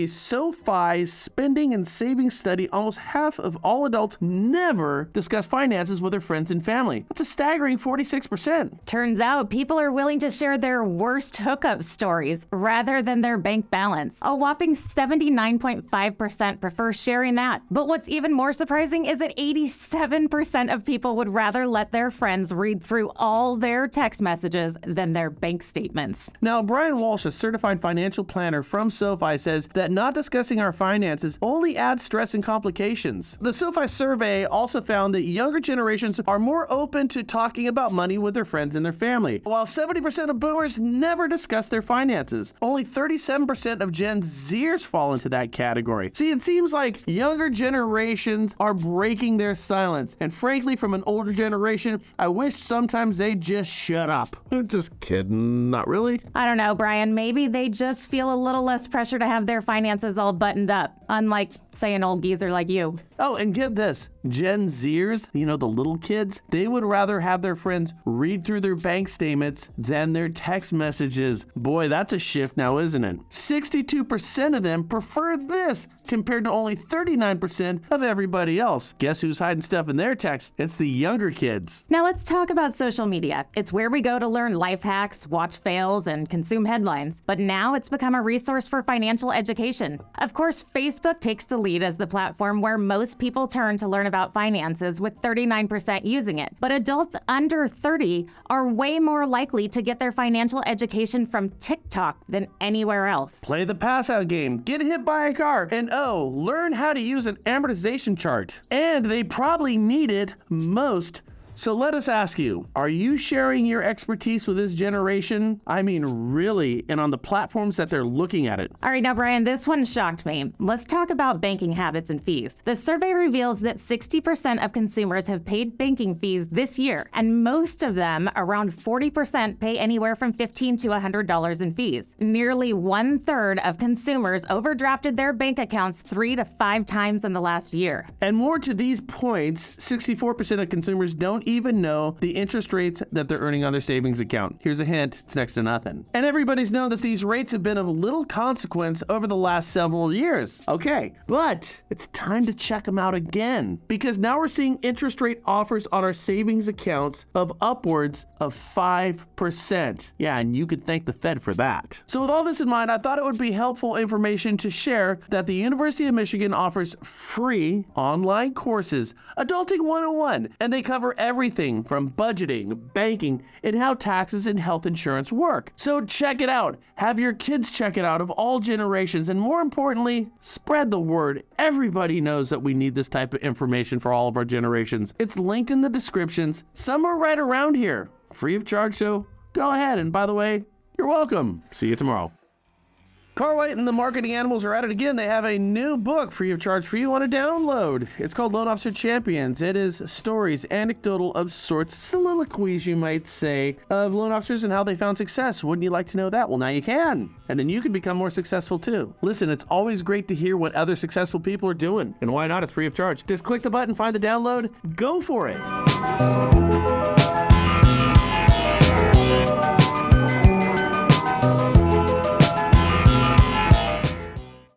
the SoFi spending and savings study, almost half of all adults never discuss finances with their friends and family. That's a staggering 46%. Turns out people are willing to share their worst hookup stories rather than their bank balance. A whopping 79.5% prefer sharing that. But what's even more surprising is that 87% of people would rather let their friends read through all their text messages than their bank statements. Now, Brian Walsh, a certified financial planner from SoFi, says that not discussing our finances only adds stress and complications. The SoFi survey also found that younger generations are more open to talking about money with their friends and their family, while 70% of boomers never discuss their finances. Only 37% of Gen Zers fall into that category. See, it seems like younger generations are breaking their silence, and frankly, from an older generation, I wish sometimes they'd just shut up. Just kidding, not really. I don't know, Brian. Maybe they just feel a little less pressure to have their finances all buttoned up, unlike, say, an old geezer like you. Oh, and get this. Gen Zers, the little kids, they would rather have their friends read through their bank statements than their text messages. Boy, that's a shift now, isn't it? 62% of them prefer this compared to only 39% of everybody else. Guess who's hiding stuff in their text? It's the younger kids. Now let's talk about social media. It's where we go to learn life hacks, watch fails, and consume headlines. But now it's become a resource for financial education. Of course, Facebook takes the lead as the platform where most people turn to learn about finances, with 39% using it. But adults under 30 are way more likely to get their financial education from TikTok than anywhere else. Play the pass-out game, get hit by a car, and learn how to use an amortization chart. And they probably need it most. So let us ask you, are you sharing your expertise with this generation? I mean, really, and on the platforms that they're looking at it. All right, now, Brian, this one shocked me. Let's talk about banking habits and fees. The survey reveals that 60% of consumers have paid banking fees this year, and most of them, around 40%, pay anywhere from $15 to $100 in fees. Nearly 1/3 of consumers overdrafted their bank accounts 3 to 5 times in the last year. And more to these points, 64% of consumers don't even know the interest rates that they're earning on their savings account. Here's a hint, it's next to nothing. And everybody's known that these rates have been of little consequence over the last several years. Okay, but it's time to check them out again, because now we're seeing interest rate offers on our savings accounts of upwards of 5%. Yeah, and you could thank the Fed for that. So with all this in mind, I thought it would be helpful information to share that the University of Michigan offers free online courses, Adulting 101, and they cover everything from budgeting, banking, and how taxes and health insurance work. So check it out. Have your kids check it out, of all generations, and more importantly, spread the word. Everybody knows that we need this type of information for all of our generations. It's linked in the descriptions, somewhere right around here. Free of charge, so go ahead. And by the way, you're welcome. See you tomorrow. Carl White and the Marketing Animals are at it again. They have a new book free of charge for you on a download. It's called Loan Officer Champions. It is stories, anecdotal of sorts, soliloquies, you might say, of loan officers and how they found success. Wouldn't you like to know that? Well, now you can. And then you can become more successful too. Listen, it's always great to hear what other successful people are doing. And why not? It's free of charge. Just click the button, find the download, go for it.